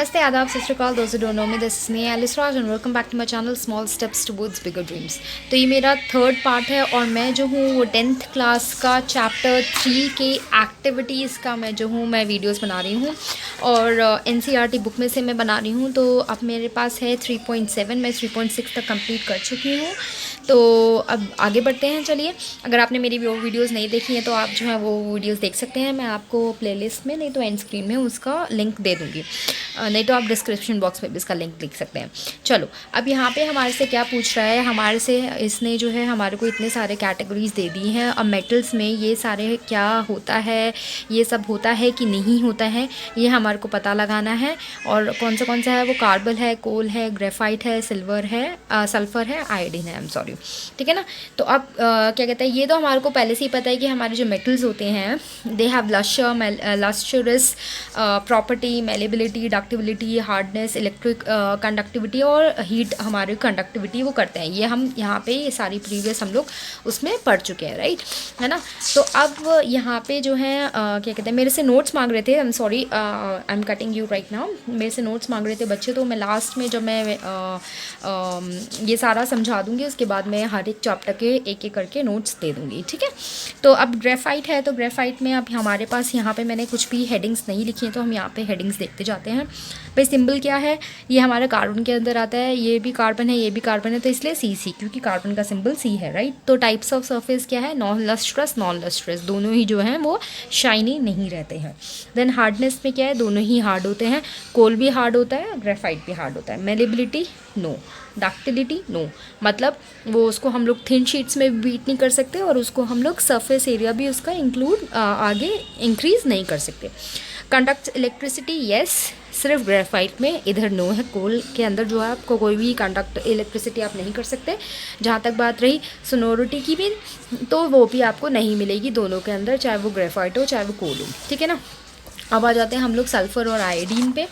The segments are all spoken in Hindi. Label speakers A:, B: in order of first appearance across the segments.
A: Namaste, Adab, Sat Sri Akal, those who don't know me, this is me, Alice Raj and welcome back to my channel Small Steps Towards Bigger Dreams। तो ये मेरा थर्ड पार्ट है और मैं जो हूँ वो 10th क्लास का चैप्टर 3 के एक्टिविटीज़ का मैं जो हूँ मैं वीडियोस बना रही हूँ और NCERT बुक में से मैं बना रही हूँ। तो अब मेरे पास है 3.7, मैं 3.6 तक कंप्लीट कर चुकी हूँ। तो अब आगे बढ़ते हैं। चलिए, अगर आपने मेरी वो वीडियोस नहीं देखी हैं तो आप जो है वो वीडियोस देख सकते हैं। मैं आपको प्लेलिस्ट में नहीं तो एंड स्क्रीन में उसका लिंक दे दूँगी, नहीं तो आप डिस्क्रिप्शन बॉक्स में भी इसका लिंक लिख सकते हैं। चलो, अब यहाँ पे हमारे से क्या पूछ रहा है, हमारे से इसने जो है हमारे को इतने सारे कैटेगरीज़ दे दी हैं। अब मेटल्स में ये सारे क्या होता है, ये सब होता है कि नहीं होता है, ये हमारे को पता लगाना है। और कौन सा है वो कार्बन है, कोल है, ग्रेफाइट है, सिल्वर है, सल्फ़र है, आयोडीन है, आई एम सॉरी, ठीक है ना। तो अब क्या कहते हैं, ये तो हमारे को पहले से ही पता है कि हमारे जो मेटल्स होते हैं they have lustrous property, malleability, ductility, hardness, electric conductivity और हीट हमारी कंडक्टिविटी वो करते हैं। ये हम यहाँ पे ये सारी प्रीवियस हम लोग उसमें पढ़ चुके हैं, राइट, है ना। तो अब यहाँ पे जो है क्या कहते हैं, मेरे से नोट्स मांग रहे थे, I am sorry, I am cutting you right now. मेरे से नोट्स मांग रहे थे बच्चे, तो मैं लास्ट में जब मैं ये सारा समझा दूँगी उसके बाद मैं हर एक चैप्टर के एक एक करके नोट्स दे दूँगी, ठीक है। तो अब ग्रेफाइट है, तो ग्रेफाइट में अब हमारे पास यहाँ पे मैंने कुछ भी हेडिंग्स नहीं लिखी हैं, तो हम यहाँ पे हेडिंग्स देखते जाते हैं। भाई सिंबल क्या है, ये हमारे कार्बन के अंदर आता है, ये भी कार्बन है, ये भी कार्बन है, तो इसलिए सी क्योंकि कार्बन का सिंबल सी है, राइट। तो टाइप्स ऑफ सरफेस क्या है, नॉन लस्ट्रस, दोनों ही जो हैं वो शाइनी नहीं रहते हैं। देन हार्डनेस में क्या है, दोनों ही हार्ड होते हैं, कोल भी हार्ड होता है, ग्रेफाइट भी हार्ड होता है। मेलेबिलिटी नो, डक्टिलिटी नो, मतलब वो उसको हम लोग थिन शीट्स में बीट नहीं कर सकते और उसको हम लोग सरफेस एरिया भी उसका इंक्लूड आगे इंक्रीज़ नहीं कर सकते। कंडक्ट इलेक्ट्रिसिटी यस, सिर्फ ग्रेफाइट में, इधर नो है। कोल के अंदर जो है आपको कोई भी कंडक्ट इलेक्ट्रिसिटी आप नहीं कर सकते। जहाँ तक बात रही सोनोरिटी की भी, तो वो भी आपको नहीं मिलेगी दोनों के अंदर, चाहे वो ग्रेफाइट हो चाहे वो कोल हो, ठीक है ना। अब आ जाते हैं हम लोग सल्फ़र और आयोडीन पे।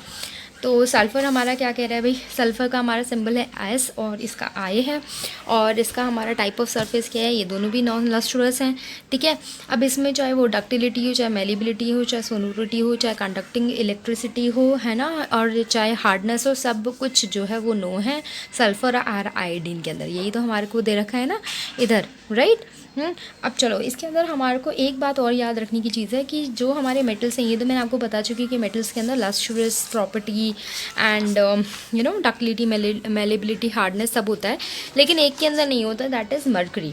A: तो सल्फ़र हमारा क्या कह रहा है भाई, सल्फ़र का हमारा सिंबल है एस और इसका आई है, और इसका हमारा टाइप ऑफ सरफेस क्या है, ये दोनों भी नॉन लस्ट्रस हैं, ठीक है। अब इसमें चाहे वो डक्टिलिटी हो, चाहे मेलेबिलिटी हो, चाहे सोनोरिटी हो, चाहे कंडक्टिंग इलेक्ट्रिसिटी हो, है ना, और चाहे हार्डनेस हो, सब कुछ जो है वो नो है सल्फ़र और आयोडीन के अंदर। यही तो हमारे को दे रखा है ना इधर, राइट। अब चलो, इसके अंदर हमारे को एक बात और याद रखने की चीज़ है कि जो हमारे मेटल्स हैं, ये तो मैंने आपको बता चुकी कि मेटल्स के अंदर lustrous property and you know ductility, malleability, hardness सब होता है, लेकिन एक के अंदर नहीं होता, दैट इज़ मर्करी,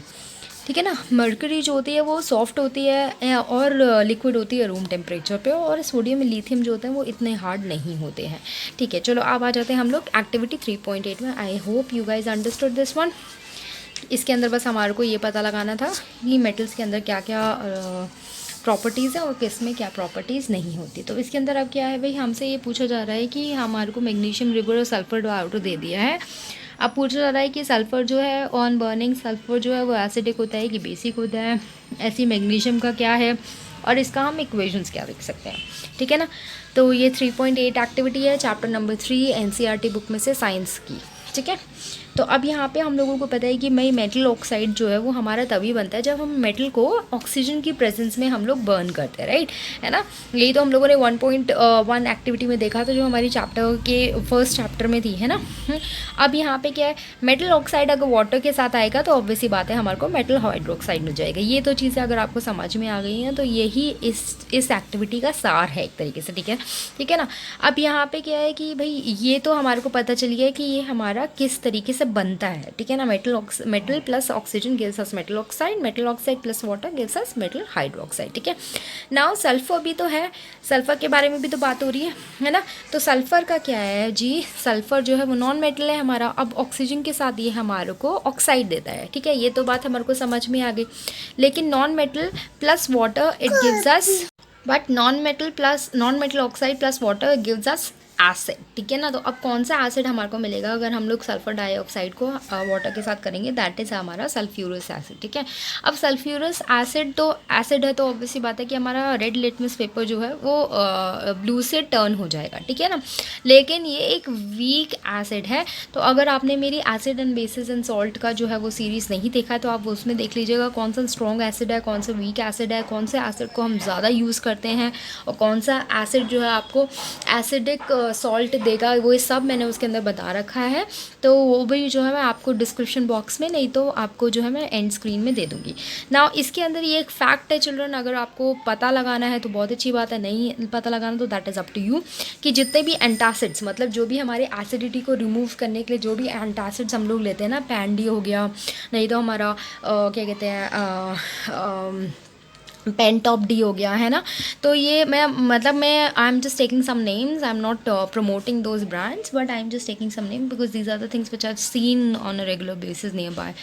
A: ठीक है ना। मर्करी जो होती है वो सॉफ्ट होती है और लिक्विड होती है रूम टेम्परेचर पे, और सोडियम लिथियम जो होते हैं वो इतने हार्ड नहीं होते हैं, ठीक है। चलो, अब आ जाते हैं हम लोग एक्टिविटी 3.8 में। आई hope you guys understood this one. इसके अंदर बस हमारे को ये पता लगाना था कि मेटल्स के अंदर क्या क्या प्रॉपर्टीज़ है और किस में क्या प्रॉपर्टीज़ नहीं होती। तो इसके अंदर अब क्या है भाई, हमसे ये पूछा जा रहा है कि हमारे को मैग्नीशियम, रिबर और सल्फर डाइऑक्साइड दे दिया है। अब पूछा जा रहा है कि सल्फ़र जो है ऑन बर्निंग सल्फ़र जो है वो एसिडिक होता है कि बेसिक होता है, ऐसी मैग्नीशियम का क्या है, और इसका हम इक्वेशंस क्या लिख सकते हैं, ठीक है ना। तो ये 3.8 एक्टिविटी है, चैप्टर नंबर 3 NCERT बुक में से साइंस की, ठीक है। तो अब यहाँ पे हम लोगों को पता है कि भाई मेटल ऑक्साइड जो है वो हमारा तभी बनता है जब हम मेटल को ऑक्सीजन की प्रेजेंस में हम लोग बर्न करते हैं, राइट, है ना। यही तो हम लोगों ने 1.1 एक्टिविटी में देखा था, जो हमारी चैप्टर के फर्स्ट चैप्टर में थी, है ना। अब यहाँ पे क्या है, मेटल ऑक्साइड अगर वाटर के साथ आएगा तो ऑब्वियसली बात है हमारे को मेटल हाइड्रोक्साइड मिल जाएगा। ये तो चीज़ें अगर आपको समझ में आ गई हैं तो यही इस एक्टिविटी का सार है एक तरीके से, ठीक है ना। अब यहाँ पे क्या है कि भाई ये तो हमारे को पता चल गया कि ये हमारा किस तरीके से बनता है, ठीक है ना। Metal plus oxygen gives us metal oxide plus water gives us metal hydroxide, ठीक है। नाउ सल्फर भी तो है, सल्फर के बारे में भी तो बात हो रही है ना। तो सल्फर का क्या है जी, सल्फर जो है वो नॉन मेटल है हमारा। अब ऑक्सीजन के साथ ये हमारे को ऑक्साइड देता है, ठीक है, ये तो बात हमारे को समझ में आ गई। लेकिन non metal plus water it gives us, but non metal oxide plus water gives us acid, ठीक है ना। तो अब कौन सा एसिड हमारे को मिलेगा अगर हम लोग सल्फर डाइऑक्साइड को वाटर के साथ करेंगे, दैट इज़ हमारा सल्फ्यूरस एसिड, ठीक है। अब सल्फ्यूरस एसिड तो एसिड है, तो ऑब्वियसली बात है कि हमारा रेड लिटमस पेपर जो है वो ब्लू से टर्न हो जाएगा, ठीक है ना। लेकिन ये एक वीक एसिड है, तो अगर आपने मेरी acid and bases and salt का जो है वो सीरीज़ नहीं देखा है तो आप उसमें देख लीजिएगा कौन सा स्ट्रॉन्ग एसिड है, कौन सा वीक एसिड है, कौन से एसिड को हम ज़्यादा यूज़ करते हैं और कौन सा एसिड जो है आपको एसिडिक सॉल्ट देगा, वो सब मैंने उसके अंदर बता रखा है। तो वो भी जो है मैं आपको डिस्क्रिप्शन बॉक्स में, नहीं तो आपको जो है मैं एंड स्क्रीन में दे दूँगी ना। इसके अंदर ये एक फैक्ट है चिल्ड्रन, अगर आपको पता लगाना है तो बहुत अच्छी बात है, नहीं पता लगाना तो that is up to you, कि जितने भी एंटासिड्स, मतलब जो भी हमारे एसिडिटी को रिमूव करने के लिए जो भी एंटासिड्स हम लोग लेते हैं ना, पैंडी हो गया, नहीं तो हमारा क्या कहते हैं पेंटॉप डी हो गया है ना। तो ये मैं I am just taking some names, I am not promoting those brands, but I am just taking some name because these are the things which are seen on a regular basis near by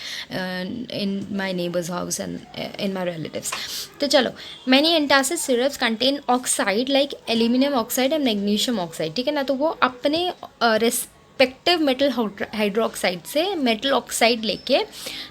A: in my neighbours house and in my relatives. तो चलो, many antacid syrups contain oxide like aluminium oxide and magnesium oxide, ठीक है ना। तो वो अपने रेस्पेक्टिव मेटल हाइड्रोक्साइड से मेटल ऑक्साइड लेके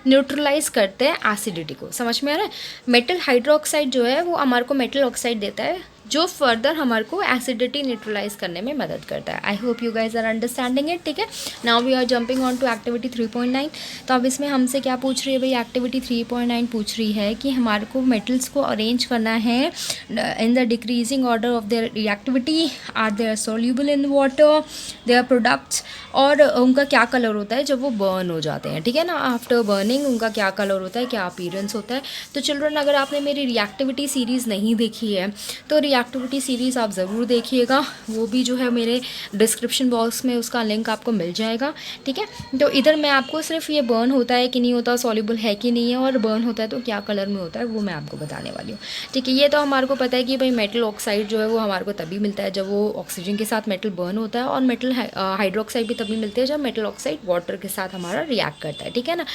A: न्यूट्रलाइज करते हैं एसिडिटी को। समझ में आ रहा है? मेटल हाइड्रोक्साइड जो है वो हमारे को मेटल ऑक्साइड देता है, जो फर्दर हमारे को एसिडिटी न्यूट्रलाइज करने में मदद करता है। I hope you guys are understanding it, ठीक है। Now we are jumping on to activity 3.9। तो अब इसमें हमसे क्या पूछ रही है भाई? एक्टिविटी 3.9 पूछ रही है कि हमारे को मेटल्स को अरेंज करना है in the decreasing order of their reactivity, are their soluble in water, their products, और उनका क्या कलर होता है जब वो बर्न हो जाते हैं, ठीक है ना। आफ्टर बर्निंग उनका क्या कलर होता है, क्या अपीयरेंस होता है। तो चिल्ड्रन, अगर आपने मेरी रिएक्टिविटी सीरीज़ नहीं देखी है तो रिएक्टिविटी सीरीज़ आप ज़रूर देखिएगा, वो भी जो है मेरे डिस्क्रिप्शन बॉक्स में उसका लिंक आपको मिल जाएगा, ठीक है। तो इधर मैं आपको सिर्फ ये बर्न होता है कि नहीं होता, सॉल्युबल है कि नहीं है, और बर्न होता है तो क्या कलर में होता है, वो मैं आपको बताने वाली हूँ, ठीक है। ये तो हमारे को पता है कि भाई मेटल ऑक्साइड जो है वो हमारे को तभी मिलता है जब वो ऑक्सीजन के साथ मेटल बर्न होता है, और मेटल हाइड्रोक्साइड भी तभी मिलते हैं जब मेटल ऑक्साइड वाटर के साथ हमारा रिएक्ट करता है, ठीक है ना।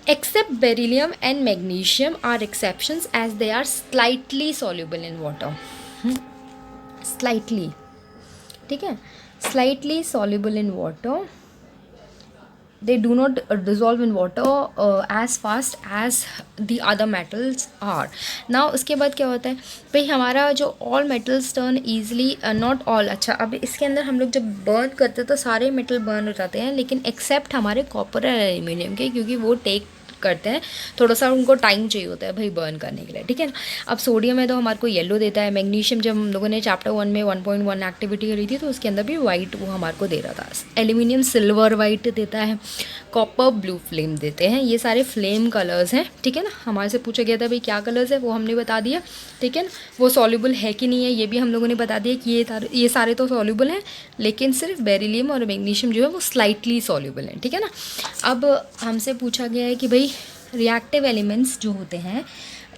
A: Except beryllium and magnesium are exceptions as they are slightly soluble in water. Slightly, ठीक है, slightly soluble in water. They do not dissolve in water as fast as the other metals are. Now उसके बाद क्या होता है भाई? हमारा जो all metals turn easily, not all, अच्छा अब इसके अंदर हम लोग जब बर्न करते हैं तो सारे मेटल बर्न हो जाते हैं, लेकिन एक्सेप्ट हमारे कॉपर और एल्यूमिनियम के, क्योंकि वो टेक करते हैं, थोड़ा सा उनको टाइम चाहिए होता है भाई बर्न करने के लिए, ठीक है ना। अब सोडियम है तो हमारे को येलो देता है, मैग्नीशियम जब हम लोगों ने चैप्टर 1 में 1.1 एक्टिविटी करी थी तो उसके अंदर भी वाइट वो हमारे को दे रहा था, एल्यूमिनियम सिल्वर वाइट देता है, कॉपर ब्लू फ्लेम देते हैं। ये सारे फ्लेम कलर्स हैं, ठीक है ना। हमारे से पूछा गया था भाई क्या कलर्स है, वो हमने बता दिया, ठीक है ना। वो सॉल्युबल है कि नहीं है ये भी हम लोगों ने बता दिया कि ये सारे तो सॉल्युबल हैं, लेकिन सिर्फ बेरिलियम और मैग्नीशियम जो है वो स्लाइटली सॉल्युबल हैं, ठीक है ना। अब हमसे पूछा गया है कि भाई रिएक्टिव एलिमेंट्स जो होते हैं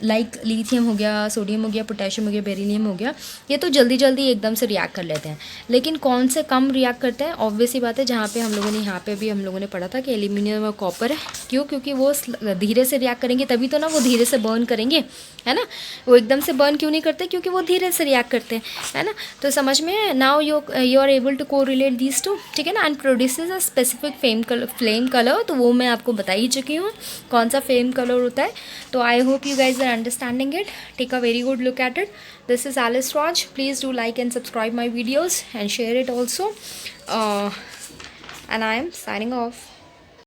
A: लाइक लिथियम हो गया, सोडियम हो गया, पोटेशियम हो गया, बेरिलियम हो गया, ये तो जल्दी जल्दी एकदम से रिएक्ट कर लेते हैं, लेकिन कौन से कम रिएक्ट करते हैं? ऑब्वियस ही बात है, जहाँ पे हम लोगों ने यहाँ पे भी हम लोगों ने पढ़ा था कि एल्यूमिनियम और कॉपर है। क्यों? क्योंकि वो धीरे से रिएक्ट करेंगे, तभी तो ना वो धीरे से बर्न करेंगे, है ना। वो एकदम से बर्न क्यों नहीं करते? क्योंकि वो धीरे से रिएक्ट करते हैं, है ना। तो समझ में, now you are able to correlate these two, ठीक है ना। And produces a specific flame colour, तो वो मैं आपको बता ही चुकी हूँ कौन सा फ्लेम कलर होता है। तो I hope you guys are understanding it. Take a very good look at it. This is Alice Raj. Please do like and subscribe my videos and share it also. And I am signing off.